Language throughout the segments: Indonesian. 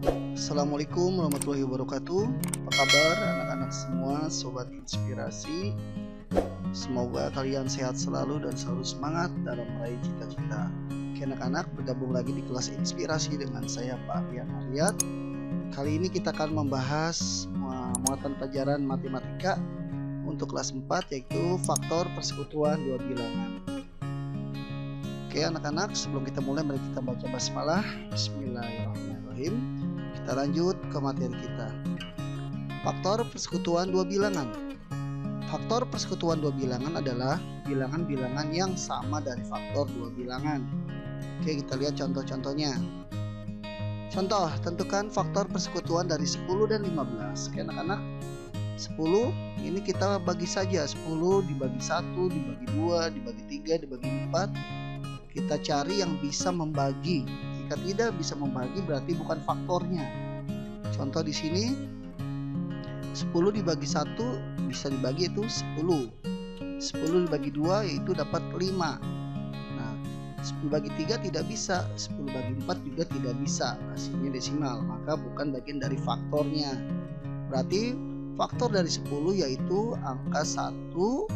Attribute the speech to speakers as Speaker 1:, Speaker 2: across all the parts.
Speaker 1: Assalamualaikum warahmatullahi wabarakatuh. Apa kabar anak-anak semua, sobat inspirasi? Semoga kalian sehat selalu dan selalu semangat dalam meraih cita-cita. Oke anak-anak, bergabung lagi di kelas inspirasi dengan saya Pak Rian Aryat. Kali ini kita akan membahas muatan pelajaran matematika untuk kelas 4, yaitu faktor persekutuan dua bilangan. Oke anak-anak, sebelum kita mulai, mari kita baca basmalah. Bismillahirrahmanirrahim. Kita lanjut ke materi kita. Faktor persekutuan dua bilangan. Faktor persekutuan dua bilangan adalah bilangan-bilangan yang sama dari faktor dua bilangan. Oke, kita lihat contoh-contohnya. Contoh, tentukan faktor persekutuan dari 10 dan 15. Oke anak-anak, 10 ini kita bagi saja. 10 dibagi 1, dibagi 2, dibagi 3, dibagi 4. Kita cari yang bisa membagi. Jika tidak bisa membagi berarti bukan faktornya. Contoh di sini 10 dibagi 1 bisa dibagi itu 10. 10 dibagi 2 yaitu dapat 5. Nah, 10 bagi 3 tidak bisa, 10 bagi 4 juga tidak bisa. Hasilnya desimal, maka bukan bagian dari faktornya. Berarti faktor dari 10 yaitu angka 1, 2,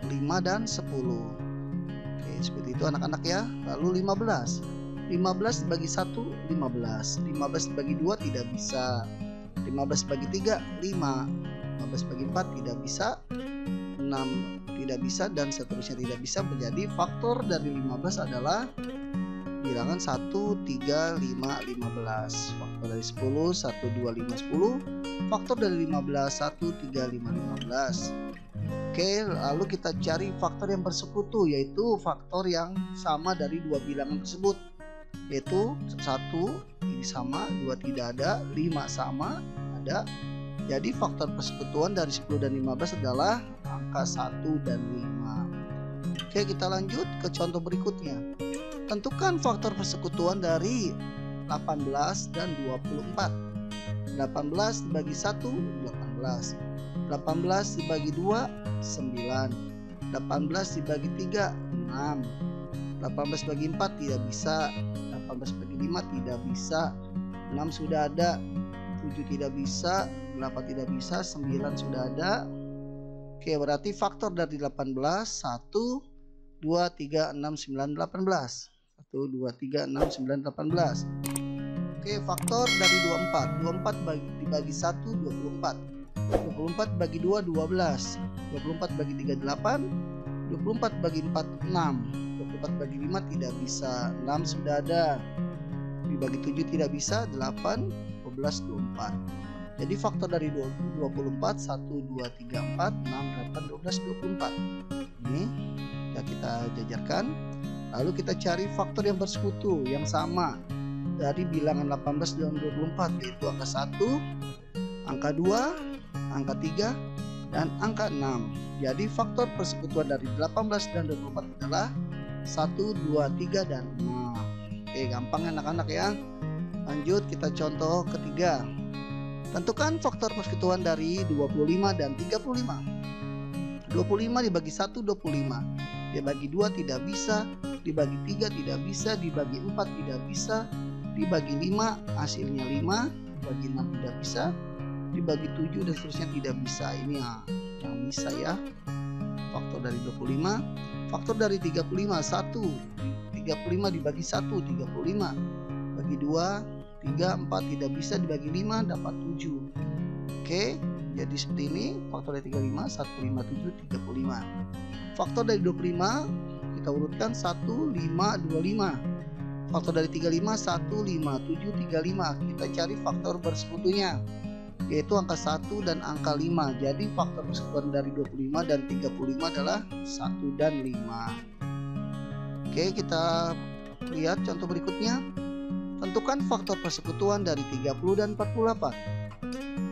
Speaker 1: 5 dan 10. Oke, seperti itu anak-anak ya. Lalu 15 dibagi 1 15. 15 dibagi 2 tidak bisa. 15 bagi 3 5. 15 bagi 4 tidak bisa. 6 tidak bisa dan seterusnya tidak bisa. Menjadi faktor dari 15 adalah bilangan 1, 3, 5, 15. Faktor dari 10 1, 2, 5, 10. Faktor dari 15 1, 3, 5, 15. Oke, lalu kita cari faktor yang bersekutu, yaitu faktor yang sama dari dua bilangan tersebut, yaitu 1 ini sama, 2 tidak ada, 5 sama, ada. Jadi faktor persekutuan dari 10 dan 15 adalah angka 1 dan 5. Oke, kita lanjut ke contoh berikutnya. Tentukan faktor persekutuan dari 18 dan 24. 18 dibagi 1 18. 18 dibagi 2 9. 18 dibagi 3 6. 18 bagi 4 tidak bisa. 18 bagi 5 tidak bisa. 6 sudah ada. 7 tidak bisa. 8 tidak bisa. 9 sudah ada. Oke, berarti faktor dari 18 1 2 3 6 9 18. 1 2 3 6 9 18. Oke, faktor dari 24. 24 dibagi 1 24. 24 bagi 2 12. 24 bagi 3 8. 24 bagi 4 6. 24 bagi 5 tidak bisa. 6 sudah ada. Dibagi 7 tidak bisa. 8 12 24. Jadi faktor dari 24 1 2 3 4 6 8 12 24. Ini sudah kita jajarkan. Lalu kita cari faktor yang bersekutu yang sama dari bilangan 18 dan 24, yaitu angka 1, angka 2, angka 3, dan angka 6. Jadi faktor persekutuan dari 18 dan 24 adalah 1, 2, 3, dan 6. Oke, gampang anak-anak ya. Lanjut kita contoh ketiga. Tentukan faktor persekutuan dari 25 dan 35. 25 dibagi 1 25. Dibagi 2 tidak bisa. Dibagi 3 tidak bisa. Dibagi 4 tidak bisa. Dibagi 5 hasilnya 5. Dibagi 6 tidak bisa. Dibagi 7 dan seterusnya tidak bisa. Ini yang bisa ya. Faktor dari 25. Faktor dari 35 1. 35 dibagi 1 35. Bagi 2 3 4 tidak bisa. Dibagi 5 dapat 7. Oke, jadi seperti ini. Faktor dari 35 1 5 7 35. Faktor dari 25 kita urutkan 1 5 25. Faktor dari 35 1 5 7 35. Kita cari faktor bersekutunya, yaitu angka 1 dan angka 5. Jadi faktor persekutuan dari 25 dan 35 adalah 1 dan 5. Oke, kita lihat contoh berikutnya. Tentukan faktor persekutuan dari 30 dan 48.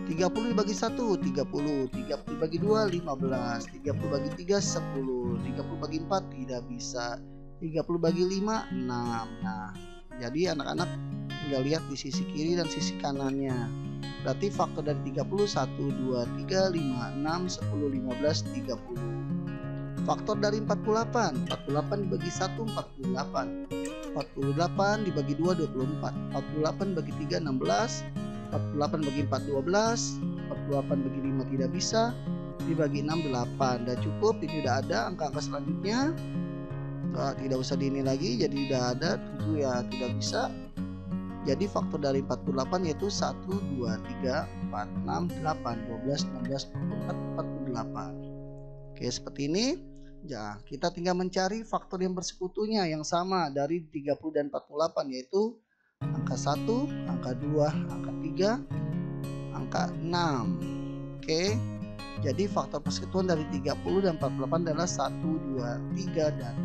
Speaker 1: 30 dibagi 1 30. 30 bagi 2 15. 30 bagi 3 10. 30 bagi 4 tidak bisa. 30 bagi 5 6. Nah, jadi anak-anak tinggal lihat di sisi kiri dan sisi kanannya. Berarti faktor dari 30 1 2 3 5 6 10 15 30. Faktor dari 48 dibagi 1 48. 48 dibagi 2 24. 48 bagi 3 16. 48 bagi 4 12. 48 bagi 5 tidak bisa. Dibagi 6 8. Udah cukup, ini udah ada angka-angka selanjutnya. Tidak usah di ini lagi, jadi udah ada, tentu ya tidak bisa. Jadi faktor dari 48 yaitu 1 2 3 4 6 8 12 16 24 48. Oke, seperti ini. Ya, kita tinggal mencari faktor yang bersekutunya yang sama dari 30 dan 48, yaitu angka 1, angka 2, angka 3, angka 6. Oke. Jadi faktor persekutuan dari 30 dan 48 adalah 1 2 3 dan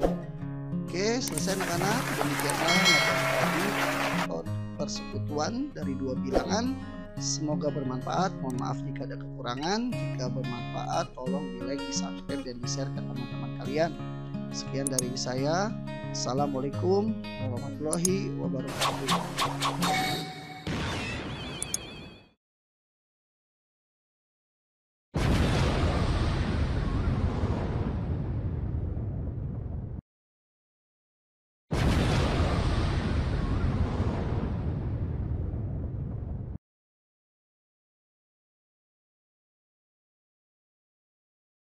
Speaker 1: 6. Oke, selesai anak-anak. Demikianlah materi faktor persekutuan dari dua bilangan. Semoga bermanfaat. Mohon maaf jika ada kekurangan. Jika bermanfaat, tolong di like, di subscribe, dan di share ke teman-teman kalian. Sekian dari saya. Assalamualaikum warahmatullahi wabarakatuh.